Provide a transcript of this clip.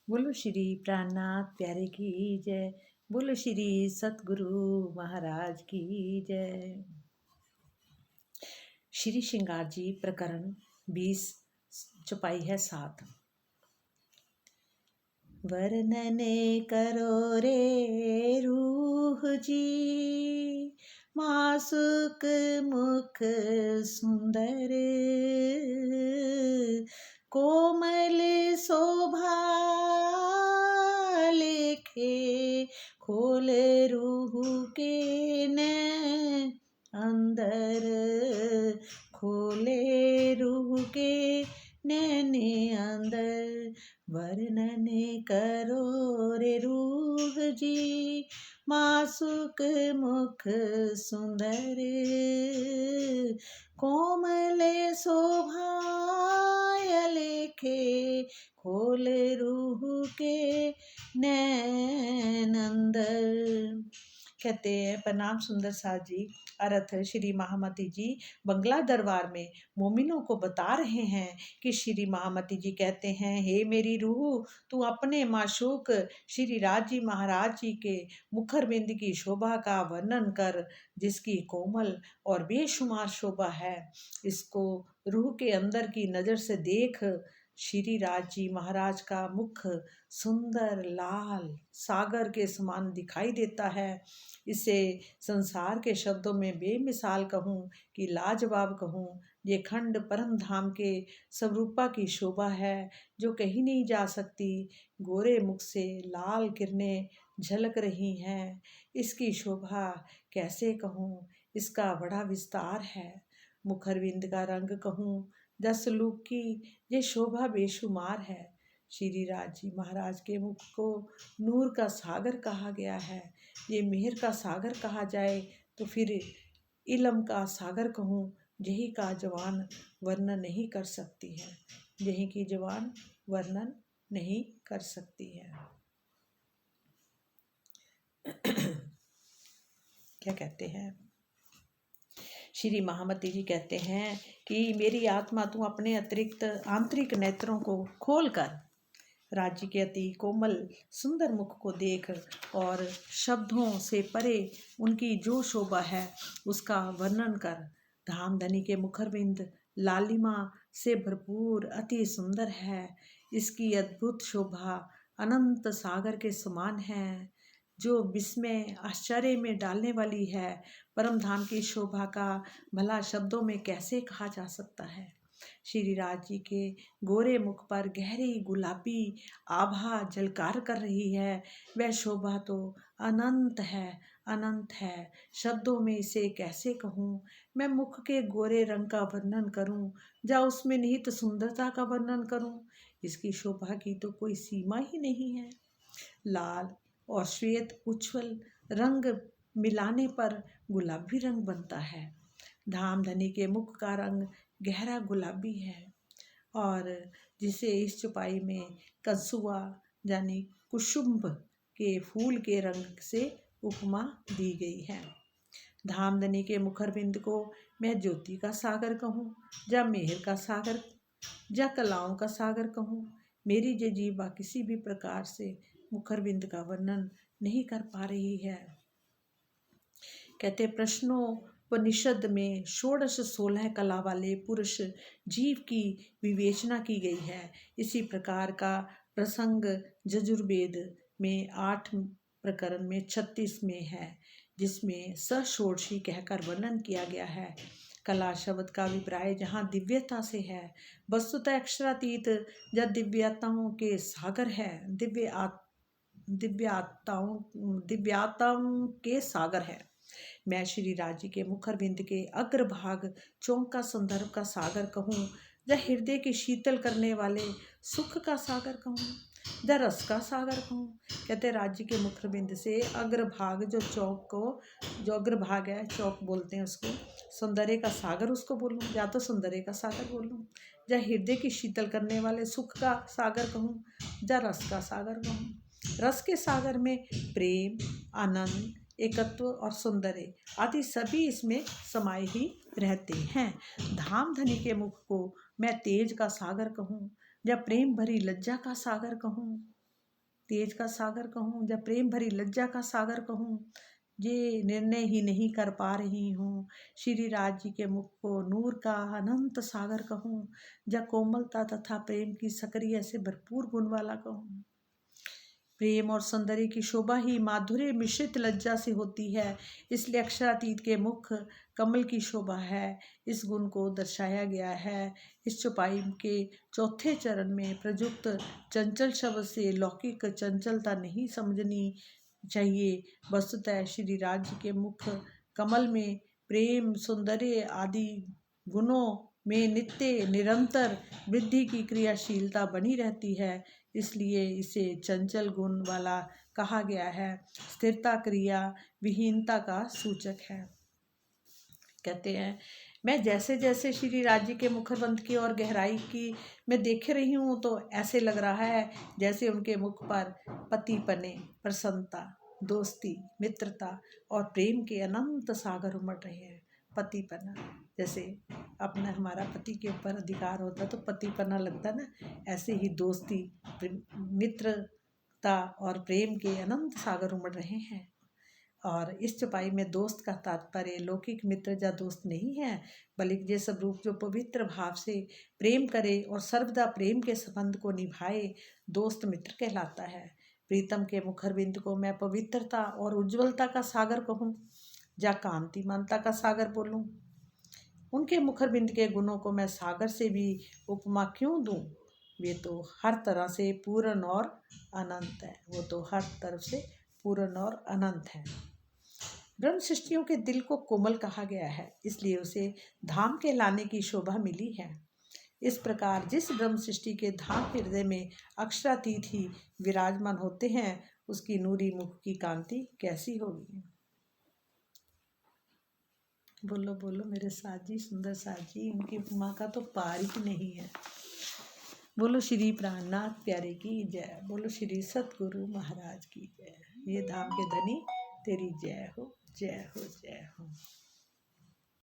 बोलो श्री प्राणनाथ प्यारे की जय। बोलो श्री सतगुरु महाराज की जय। श्री श्रृंगार जी प्रकरण 20 चौपाई है 7। वर्णन करो रे रूह जी, मासुक मुख सुंदर, कोमल शोभा लेखे, खोल रूह के न अंदर, खोले रूह के नैने अंदर। वर्णन करो रे रूह जी, मासुक मुख सुंदर, कोमल शोभा लेखे, खोल रूह के नैन अंदर। कहते हैं प्रणाम सुंदर साथ जी। अर्थ श्री महामती जी बंगला दरबार में मोमिनों को बता रहे हैं कि श्री महामती जी कहते हैं, हे मेरी रूह, तू अपने माशूक श्री राज जी महाराज जी के मुखरबिंद की शोभा का वर्णन कर, जिसकी कोमल और बेशुमार शोभा है। इसको रूह के अंदर की नज़र से देख। श्री राज जी महाराज का मुख सुंदर लाल सागर के समान दिखाई देता है। इसे संसार के शब्दों में बेमिसाल कहूँ कि लाजवाब कहूँ। ये खंड परम धाम के स्वरूपा की शोभा है जो कहीं नहीं जा सकती। गोरे मुख से लाल किरणें झलक रही हैं। इसकी शोभा कैसे कहूँ, इसका बड़ा विस्तार है। मुखरविंद का रंग कहूँ, दस लूक की ये शोभा बेशुमार है। श्री राज जी महाराज के मुख को नूर का सागर कहा गया है। ये मेहर का सागर कहा जाए तो फिर इल्म का सागर कहूँ। यही का जवान वर्णन नहीं कर सकती है, यही की जवान वर्णन नहीं कर सकती है। क्या कहते हैं श्री महामती जी, कहते हैं कि मेरी आत्मा तू अपने अतिरिक्त आंतरिक नेत्रों को खोल कर राज्य के अति कोमल सुंदर मुख को देख और शब्दों से परे उनकी जो शोभा है उसका वर्णन कर। धामधनी के मुखरबिंद लालिमा से भरपूर अति सुंदर है। इसकी अद्भुत शोभा अनंत सागर के समान है, जो विस्मय आश्चर्य में डालने वाली है। परम धाम की शोभा का भला शब्दों में कैसे कहा जा सकता है। श्री राज जी के गोरे मुख पर गहरी गुलाबी आभा झलकार कर रही है। वह शोभा तो अनंत है, अनंत है। शब्दों में इसे कैसे कहूँ। मैं मुख के गोरे रंग का वर्णन करूँ या उसमें निहित सुंदरता का वर्णन करूँ। इसकी शोभा की तो कोई सीमा ही नहीं है। लाल और श्वेत उज्ज्वल रंग मिलाने पर गुलाबी रंग बनता है। धामधनी के मुख का रंग गहरा गुलाबी है और जिसे इस चौपाई में कंसुआ यानी कुसुम्भ के फूल के रंग से उपमा दी गई है। धामधनी के मुखरबिंद को मैं ज्योति का सागर कहूँ या मेहर का सागर या कलाओं का सागर कहूँ। मेरी ये जीवा किसी भी प्रकार से मुखरबिंद का वर्णन नहीं कर पा रही है। कहते प्रश्नोपनिषद में 16 कला वाले पुरुष जीव की विवेचना की गई है। इसी प्रकार का प्रसंग यजुर्वेद में 8 प्रकरण में 36 में है, जिसमें सषोडशी कहकर वर्णन किया गया है। कला शब्द का अभिप्राय जहाँ दिव्यता से है, वस्तुतः अक्षरातीत या दिव्यताओं के सागर है। दिव्याताओं के सागर है। मैं श्री राज जी के मुखरबिंद के अग्रभाग चौंक का संदर्भ का सागर कहूँ या हृदय की शीतल करने वाले सुख का सागर कहूँ या रस का सागर कहूँ। कहते राज्य के मुखरबिंद से अग्रभाग जो चौक को, जो अग्रभाग है चौक बोलते हैं उसको, सौंदर्य का सागर उसको बोलूँ या तो सौंदर्य का सागर बोलूँ, या हृदय की शीतल करने वाले सुख का सागर कहूँ या रस का सागर कहूँ। रस के सागर में प्रेम, आनंद, एकत्व और सौंदर्य आदि सभी इसमें समाये ही रहते हैं। धामधनी के मुख को मैं तेज का सागर कहूँ या प्रेम भरी लज्जा का सागर कहूँ। तेज का सागर कहूँ या प्रेम भरी लज्जा का सागर कहूँ, ये निर्णय ही नहीं कर पा रही हूँ। श्री राज जी के मुख को नूर का अनंत सागर कहूँ या कोमलता तथा प्रेम की सक्रिय से भरपूर गुण वाला कहूँ। प्रेम और सौंदर्य की शोभा ही माधुर्य मिश्रित लज्जा से होती है, इसलिए अक्षरातीत के मुख कमल की शोभा है। इस गुण को दर्शाया गया है इस चौपाई के चौथे चरण में। प्रयुक्त चंचल शब्द से लौकिक चंचलता नहीं समझनी चाहिए। वस्तुतः श्री राज्य के मुख कमल में प्रेम सौंदर्य आदि गुणों में नित्य निरंतर वृद्धि की क्रियाशीलता बनी रहती है, इसलिए इसे चंचल गुण वाला कहा गया है। स्थिरता क्रिया विहीनता का सूचक है। कहते हैं, मैं जैसे जैसे श्री राज्य के मुखबंध की और गहराई की मैं देख रही हूँ तो ऐसे लग रहा है जैसे उनके मुख पर पतिपने, प्रसन्नता, दोस्ती, मित्रता और प्रेम के अनंत सागर उमड़ रहे हैं। पतिपना, जैसे अपना हमारा पति के ऊपर अधिकार होता तो पतिपना लगता ना, ऐसे ही दोस्ती, मित्रता और प्रेम के अनंत सागर उमड़ रहे हैं। और इस चौपाई में दोस्त का तात्पर्य लौकिक मित्र या दोस्त नहीं है, बल्कि ये सब रूप जो पवित्र भाव से प्रेम करे और सर्वदा प्रेम के संबंध को निभाए, दोस्त मित्र कहलाता है। प्रीतम के मुखरबिंद को मैं पवित्रता और उज्ज्वलता का सागर कहूँ या कांतिमानता का सागर बोलूँ। उनके मुखरबिंद के गुणों को मैं सागर से भी उपमा क्यों दूँ? वे तो हर तरह से पूर्ण और अनंत है। वो तो हर तरफ से पूर्ण और अनंत है। ब्रह्म सृष्टियों के दिल को कोमल कहा गया है, इसलिए उसे धाम के लाने की शोभा मिली है। इस प्रकार जिस ब्रह्म सृष्टि के धाम हृदय में अक्षरातीत ही विराजमान होते हैं, उसकी नूरी मुख की कांति कैसी होगी। बोलो बोलो मेरे साजी, सुंदर साजी, उनकी उपमा का तो पार ही नहीं है। बोलो श्री प्राणनाथ प्यारे की जय। बोलो श्री सतगुरु महाराज की जय। ये धाम के धनी तेरी जय हो, जय हो, जय हो।